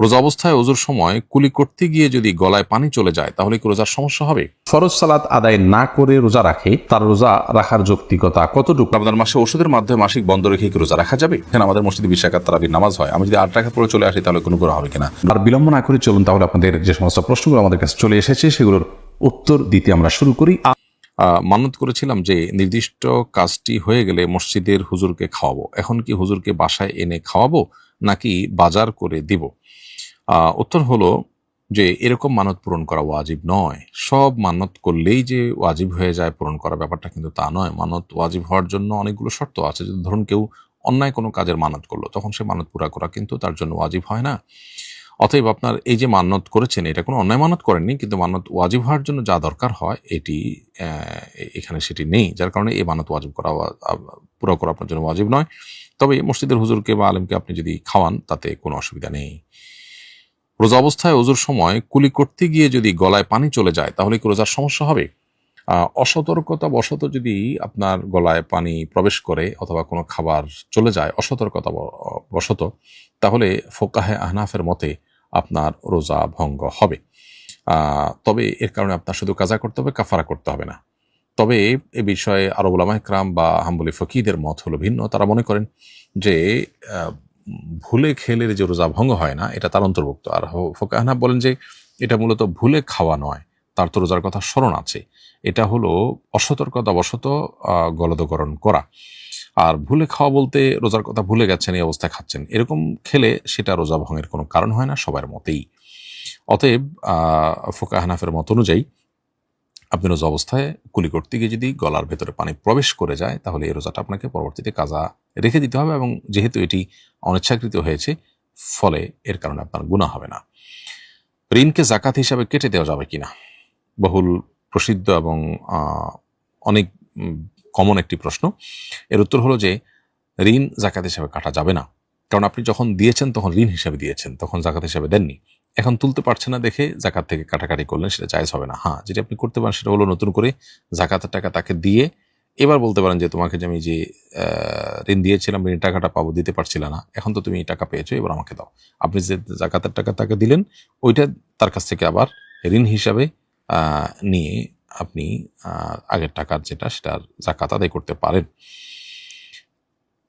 রোজা অবস্থায় ওযুর সময় কুলি করতে গিয়ে যদি গলায় পানি চলে যায় তাহলে কি রোজার সমস্যা হবে? ফরজ সালাত আদায় না করে রোজা রাখে, তার রোজা রাখার যৌক্তিকতা কতটুকু? রমজান মাসে ওষুধের মাধ্যমে মাসিক বন্ধ রেখে কি রোজা রাখা যাবে? এখানে আমাদের মসজিদে 20 রাকাত তারাবির নামাজ হয়, আমি যদি 8 রাকাত পড়ে চলে আসি তাহলে কোনো গুনাহ হবে কিনা? আর বিলম্ব না করে চলুন, তাহলে আপনাদের যে সমস্ত প্রশ্নগুলো আমাদের কাছে চলে এসেছে সেগুলোর উত্তর দিতে আমরা শুরু করি। মান্যত করেছিলাম যে নির্দিষ্ট কাজটি হয়ে গেলে মসজিদের হুজুরকে খাওয়াবো। এখন কি হুজুরকে বাসায় এনে খাওয়াবো নাকি বাজার করে দিব? উত্তর হলো যে এরকম মানত পূরণ করা ওয়াজিব নয়। সব মানত করলেই যে ওয়াজিব হয়ে যায় পূরণ করা, ব্যাপারটা কিন্তু তা নয়। মানত ওয়াজিব হওয়ার জন্য অনেকগুলো শর্ত আছে। যদি ধরুন কেউ অন্যায় কোনো কাজের মানত করলো, তখন সে মানত পুরা করা কিন্তু তার জন্য ওয়াজিব হয় না। অতএব আপনার এই যে মান্যত করেছেন, এটা কোনো অন্যায় মানত করেননি, কিন্তু মান্যত ওয়াজিব হওয়ার জন্য যা দরকার হয় এটি এখানে সেটি নেই, যার কারণে এই মানত ওয়াজিব করা পুরো করা আপনার জন্য ওয়াজিব নয়। তবে মসজিদের হুজুরকে বা আলেমকে আপনি যদি খাওয়ান তাতে কোনো অসুবিধা নেই। রোজা অবস্থায় ওযুর সময় কুলি করতে গিয়ে যদি গলায় পানি চলে যায় তাহলে কি রোজার সমস্যা হবে? অসতর্কতা বশত যদি আপনার গলায় পানি প্রবেশ করে অথবা কোনো খাবার চলে যায় অসতর্কতা বশত, তাহলে ফোকাহে আহনাফের মতে আপনার রোজা ভঙ্গ হবে। তবে এর কারণে আপনার শুধু কাজা করতে হবে, কাফারা করতে হবে না। তবে এ বিষয়ে আরব উলামায়ে কেরাম বা হাম্বলি ফকিহদের মত হলো ভিন্ন। তারা মনে করেন যে ভুলে খেলে যে রোজা ভঙ্গ হয় না, এটা তার অন্তর্ভুক্ত। আর ফোকাহে আহনাফ বলেন যে এটা মূলত ভুলে খাওয়া নয়, তার তো রোজার কথা স্মরণ আছে। এটা হলো অসতর্কতাবশত গলদকরণ করা। আর ভুলে খাওয়া বলতে রোজার কথা ভুলে গেছেন, এই অবস্থায় খাচ্ছেন, এরকম খেলে সেটা রোজা ভঙ্গের কোনো কারণ হয় না সবার মতেই। অতএব ফোকাহে হানাফের মত অনুযায়ী আপনি রোজা অবস্থায় কুলি করতে গিয়ে যদি গলার ভেতরে পানি প্রবেশ করে যায় তাহলে এই রোজাটা আপনাকে পরবর্তীতে কাজা রেখে দিতে হবে, এবং যেহেতু এটি অনিচ্ছাকৃত হয়েছে ফলে এর কারণে আপনার গুনাহ হবে না। ঋণকে জাকাত হিসাবে কেটে দেওয়া যাবে কিনা, বহুল প্রসিদ্ধ এবং অনেক কমন একটি প্রশ্ন। এর উত্তর হলো যে ঋণ জাকাত হিসাবে কাটা যাবে না, কারণ আপনি যখন দিয়েছেন তখন ঋণ হিসাবে দিয়েছেন, তখন জাকাত হিসাবে দেননি। এখন তুলতে পারছেন না দেখে জাকাত থেকে কাটাকাটি করলেন, সেটা জায়েজ হবে না। হ্যাঁ, যেটা আপনি করতে পারেন সেটা হলো নতুন করে জাকাতের টাকা তাকে দিয়ে এবার বলতে পারেন যে তোমাকে যে আমি যে ঋণ দিয়েছিলাম, ঋণের টাকাটা পাবো, দিতে পারছিল না, এখন তো তুমি এই টাকা পেয়েছো, এবার আমাকে দাও। আপনি যে জাকাতের টাকা তাকে দিলেন ওইটা তার কাছ থেকে আবার ঋণ হিসাবে নিয়ে আপনি আগের টাকার যেটা সেটার জাকাত আদায় করতে পারেন।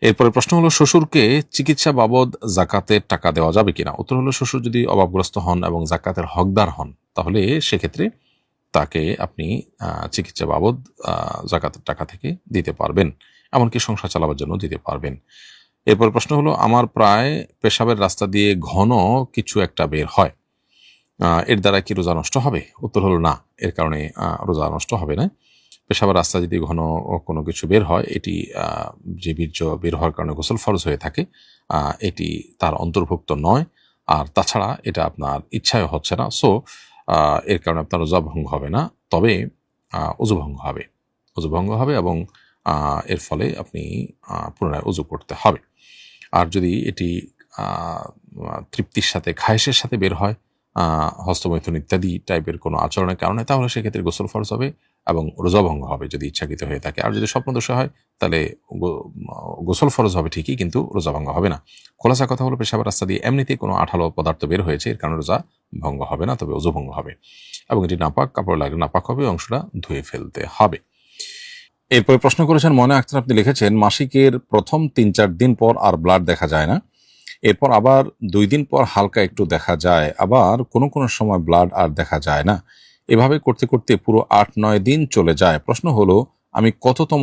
এরপরে প্রশ্ন হলো শ্বশুরকে চিকিৎসা বাবদ জাকাতের টাকা দেওয়া যাবে কিনা। উত্তর হলো শ্বশুর যদি অভাবগ্রস্ত হন এবং জাকাতের হকদার হন তাহলে সেক্ষেত্রে তাকে আপনি চিকিৎসা বাবদ জাকাতের টাকা থেকে দিতে পারবেন, এমনকি সংসার চালাবার জন্য দিতে পারবেন। এরপর প্রশ্ন হলো আমার প্রায় পেশাবের রাস্তা দিয়ে ঘন কিছু একটা বের হয়, এর দ্বারা কি রোজা নষ্ট হবে? উত্তর হলো না, এর কারণে রোজা নষ্ট হবে না। পেশাবের রাস্তা যদি ঘন কোনো কিছু বের হয়, এটি যে বীর্য বের হওয়ার কারণে গোসল ফরজ হয়ে থাকে, এটি তার অন্তর্ভুক্ত নয়। আর তাছাড়া এটা আপনার ইচ্ছায় হচ্ছে না, সো এর কারণে আপনার রোজা ভঙ্গ হবে না। তবে অজু ভঙ্গ হবে, অজু ভঙ্গ হবে এবং এর ফলে আপনি পুনরায় অজু করতে হবে। আর যদি এটি তৃপ্তির সাথে খায়েশের সাথে বের হয়, হস্তমৈথুন ইত্যাদি টাইপের কোনো আচরণের কারণে, তাহলে সেক্ষেত্রে গোসল ফরজ হবে এবং রোজা ভঙ্গ হবে যদি ইচ্ছাকৃত হয়ে থাকে। আর যদি স্বপ্নদোষে হয় তাহলে গোসল ফরজ হবে ঠিকই, কিন্তু রোজা ভঙ্গ হবে না। খোলাসা কথা হলো পেশাবের রাস্তা দিয়ে এমনিতেই কোনো আঠালো পদার্থ বের হয়েছে, এর কারণে রোজা ভঙ্গ হবে না, তবে অজু ভঙ্গ হবে এবং এটি নাপাক, কাপড় লাগলে নাপাক হবে, অংশটা ধুয়ে ফেলতে হবে। এরপরে প্রশ্ন করেছেন মনে আক্তার, আপনি লিখেছেন মাসিকের প্রথম 3-4 দিন পর আর ব্লাড দেখা যায় না, এরপর আবার 2 দিন পর হালকা একটু দেখা যায়, আবার কোনো কোনো সময় ব্লাড আর দেখা যায় না, এভাবে করতে করতে পুরো 8-9 দিন চলে যায়। প্রশ্ন হলো আমি কততম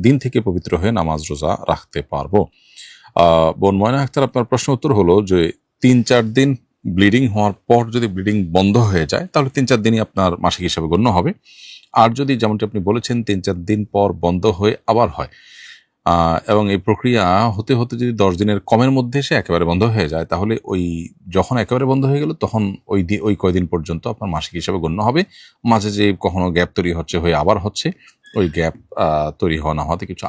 দিন থেকে পবিত্র হয়ে নামাজ রোজা রাখতে পারবো? বোন ময়না আক্তার, আপনার প্রশ্ন উত্তর হলো যে 3-4 দিন ব্লিডিং হওয়ার পর যদি ব্লিডিং বন্ধ হয়ে যায় তাহলে 3-4 দিনই আপনার মাসিক হিসেবে গণ্য হবে। আর যদি যেমনটি আপনি বলেছেন 3-4 দিন পর বন্ধ হয়ে আবার হয়, এবং এই প্রক্রিয়া হতে হতে যদি 10 দিনের কমের মধ্যে এসে একেবারে বন্ধ হয়ে যায়, তাহলে ওই যখন একেবারে বন্ধ হয়ে গেল তখন ওই কয়দিন পর্যন্ত আপনার মাসিক হিসেবে গণ্য হবে। মাঝে যে কখনো গ্যাপ তৈরি হচ্ছে হয়ে আবার হচ্ছে, ওই গ্যাপ তৈরি হওয়া না হওয়াতে কিছু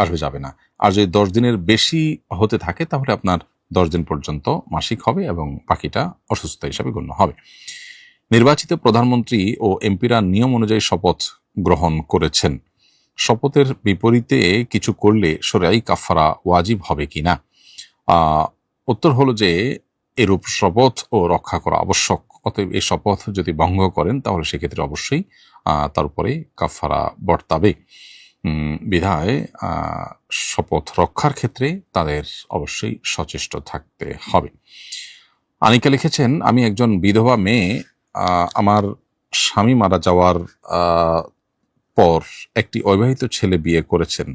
আসবে যাবে না। আর যদি 10 দিনের বেশি হতে থাকে তাহলে আপনার 10 দিন পর্যন্ত মাসিক হবে এবং বাকিটা অসুস্থতা হিসাবে গণ্য হবে। নির্বাচিত প্রধানমন্ত্রী ও এমপিরা নিয়ম অনুযায়ী শপথ গ্রহণ করেছেন, শপথের বিপরীতে কিছু করলে শরঈ কাফারা ওয়াজিব হবে কিনা? উত্তর হলো যে এরূপ শপথ ও রক্ষা করা আবশ্যক। অতএব এই শপথ যদি ভঙ্গ করেন তাহলে সেক্ষেত্রে অবশ্যই তার উপরে কাফারা বর্তাবে। বিধায় শপথ রক্ষার ক্ষেত্রে তাদের অবশ্যই সচেষ্ট থাকতে হবে। আনিকা লিখেছেন, আমি একজন বিধবা মেয়ে। আমার স্বামী মারা যাওয়ার পর একটি অবিবাহিত ছেলে বিয়ে করেছেন,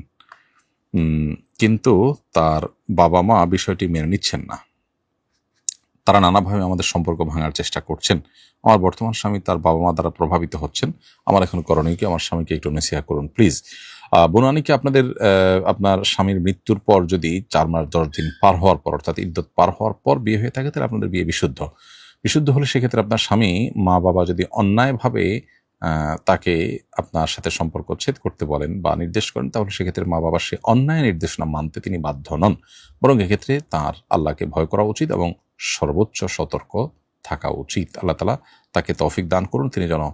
কিন্তু তার বাবা মা বিষয়টি মেনে নিচ্ছেন না। তারা নানাভাবে আমাদের সম্পর্ক ভাঙার চেষ্টা করছেন। আমার বর্তমান স্বামী তার বাবা মা দ্বারা প্রভাবিত হচ্ছেন। আমার এখন করণীয় কি? আমার স্বামীকে একটু নসিহত করুন প্লিজ। বোনানিকে আপনার স্বামীর মৃত্যুর পর যদি 4 মাস 10 দিন পার হওয়ার পর, অর্থাৎ ইদ্যত পার হওয়ার পর বিয়ে হয়ে থাকে, তাহলে আপনাদের বিয়ে বিশুদ্ধ হলে সেক্ষেত্রে আপনার স্বামী মা বাবা যদি অন্যায়ভাবে তাকে আপনার সাথে সম্পর্ক ছেদ করতে বলেন বা নির্দেশ করেন, তাহলে সেক্ষেত্রে মা বাবার সে অন্যায় নির্দেশনা মানতে তিনি বাধ্য নন। বরং এক্ষেত্রে তার আল্লাহকে ভয় করা উচিত এবং সর্বোচ্চ সতর্ক থাকা উচিত। আল্লাহ তাআলা তাকে তৌফিক দান করুন, তিনি যেন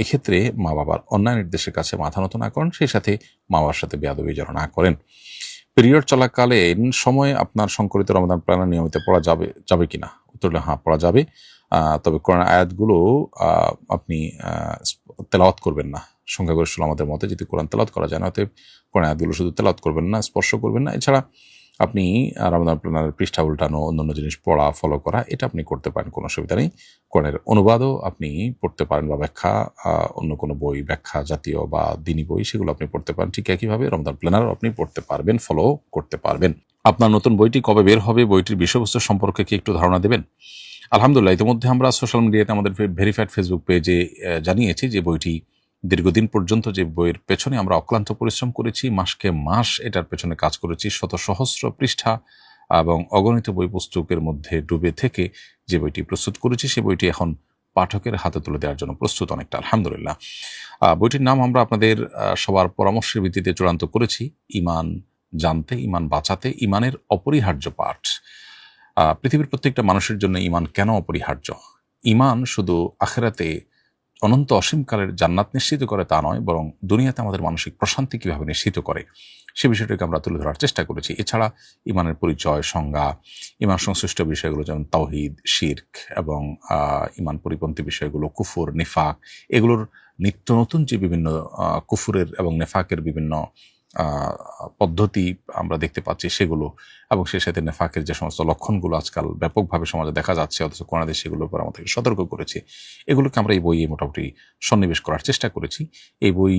এক্ষেত্রে মা বাবার অন্যায় নির্দেশের কাছে মাথা নত না করেন, সেই সাথে মা বাবার সাথে বেয়াদবি যেন না করেন। পিরিয়ড চলাকালীন সময়ে আপনার সংকলিত রমাদান প্ল্যানার নিয়মিত পড়া যাবে কিনা? উত্তর হলো হ্যাঁ, পড়া যাবে। তবে কোরআন আয়াতগুলো আপনি তেলাওয়াত করবেন না। সংখ্যাগরিষ্ঠ আমাদের মতে যদি কোরআন তেলাওয়াত করা যায় না, অতএব কোরআন আয়াতগুলো শুধু তেলাওয়াত করবেন না, স্পর্শ করবেন না। এছাড়া আপনি রমাদান প্ল্যানারের পৃষ্ঠা উল্টানো, অন্যান্য জিনিস পড়া, ফলো করা, এটা আপনি করতে পারেন, কোনো অসুবিধা নেই। কোরআনের অনুবাদও আপনি পড়তে পারেন বা ব্যাখ্যা, অন্য কোনো বই, ব্যাখ্যা জাতীয় বা দিনী বই, সেগুলো আপনি পড়তে পারেন। ঠিক একইভাবে রমাদান প্ল্যানারও আপনি পড়তে পারবেন, ফলো করতে পারবেন। আপনার নতুন বইটি কবে বের হবে? বইটির বিষয়বস্তু সম্পর্কে কি একটু ধারণা দেবেন? আলহামদুলিল্লাহ, ইতিমধ্যে আমরা সোশ্যাল মিডিয়াতে আমাদের ভেরিফাইড ফেসবুক পেজে জানিয়েছি যে বইটি দীর্ঘদিন পর্যন্ত যে বইয়ের পেছনে আমরা অক্লান্ত পরিশ্রম করেছি, মাসকে মাস এটার পেছনে কাজ করেছি, শত সহস্র পৃষ্ঠা এবং অগণিত বই পুস্তকের মধ্যে ডুবে থেকে যে বইটি প্রস্তুত করেছি, সে বইটি এখন পাঠকের হাতে তুলে দেওয়ার জন্য প্রস্তুত অনেকটা, আলহামদুলিল্লাহ। বইটির নাম আমরা আপনাদের সবার পরামর্শের ভিত্তিতে চূড়ান্ত করেছি, ঈমান জানতে, ঈমান বাঁচাতে, ঈমানের অপরিহার্য পাঠ। পৃথিবীর প্রত্যেকটা মানুষের জন্য ঈমান কেন অপরিহার্য? ঈমান শুধু আখিরাতে অনন্ত অসীমকালের জান্নাত নিশ্চিত করে তা নয়, বরং দুনিয়াতে আমাদের মানসিক প্রশান্তি কিভাবে নিশ্চিত করে সে বিষয়টাকে আমরা তুলে ধরার চেষ্টা করেছি। এছাড়া ঈমানের পরিচয়, সংজ্ঞা, ঈমান সংশ্লিষ্ট বিষয়গুলো যেমন তাওহীদ, শিরক এবং ঈমান পরিপন্থী বিষয়গুলো, কুফর, নিফাক, এগুলোর নিত্য নতুন যে বিভিন্ন কুফরের এবং নেফাকের বিভিন্ন পদ্ধতি আমরা দেখতে পাচ্ছি সেগুলো, এবং সেই সাথে নেফাকের যে সমস্ত লক্ষণগুলো আজকাল ব্যাপকভাবে সমাজে দেখা যাচ্ছে, অথচ কোরআনে সেগুলোর উপর আমাদেরকে সতর্ক করেছে, এগুলোকে আমরা এই বইয়ে মোটামুটি সন্নিবেশ করার চেষ্টা করেছি। এই বই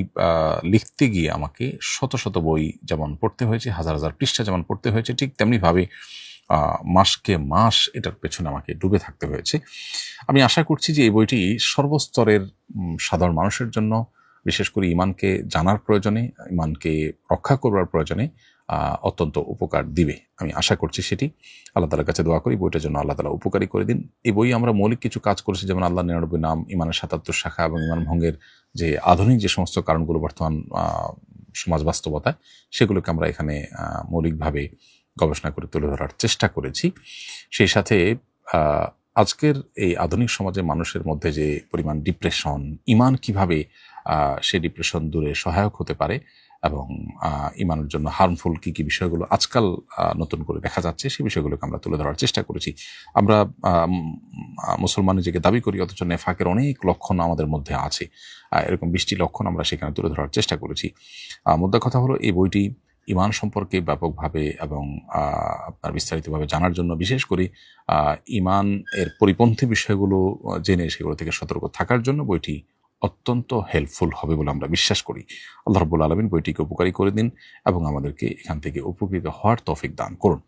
লিখতে গিয়ে আমাকে শত শত বই যেমন পড়তে হয়েছে, হাজার হাজার পৃষ্ঠা যেমন পড়তে হয়েছে, ঠিক তেমনিভাবে মাসকে মাস এটার পেছনে আমাকে ডুবে থাকতে হয়েছে। আমি আশা করছি যে এই বইটি সর্বস্তরের সাধারণ মানুষের জন্য, বিশেষ করে ঈমানকে জানার প্রয়োজনে, ঈমানকে রক্ষা করবার প্রয়োজনে অত্যন্ত উপকার দিবে। আমি আশা করছি সেটি। আল্লাহ তাআলার কাছে দোয়া করি বইটার জন্য আল্লাহ তাআলা উপকারী করে দিন। এই বই আমরা মৌলিক কিছু কাজ করেছি, যেমন আল্লাহর 99 নাম, ঈমানের 77 শাখা এবং ঈমান ভঙ্গের যে আধুনিক যে সমস্ত কারণগুলো বর্তমান সমাজ বাস্তবতায়, সেগুলোকে আমরা এখানে মৌলিকভাবে গবেষণা করে তুলে ধরার চেষ্টা করেছি। সেই সাথে আজকের এই আধুনিক সমাজে মানুষের মধ্যে যে পরিমাণ ডিপ্রেশন, ঈমান কিভাবে সেই ডিপ্রেশন দূরে সহায়ক হতে পারে এবং ঈমানের জন্য হার্মফুল কি কি বিষয়গুলো আজকাল নতুন করে দেখা যাচ্ছে, সেই বিষয়গুলোকে আমরা তুলে ধরার চেষ্টা করেছি। আমরা মুসলমান নিজেকে দাবি করি, অথচ নেফাকের অনেক লক্ষণ আমাদের মধ্যে আছে, এরকম 20টি লক্ষণ আমরা সেখানে তুলে ধরার চেষ্টা করেছি। মোদ্দা কথা হলো, এই বইটি ঈমান সম্পর্কে ব্যাপকভাবে এবং আপনার বিস্তারিতভাবে জানার জন্য, বিশেষ করে ঈমান এর পরিপন্থী বিষয়গুলো জেনে সেগুলো থেকে সতর্ক থাকার জন্য বইটি অত্যন্ত হেল্পফুল হবে বলে আমরা বিশ্বাস করি। আল্লাহ রাব্বুল আলামিন বইটিকে উপকারী করে দিন এবং আমাদেরকে এখান থেকে উপকৃত হওয়ার তৌফিক দান করুন।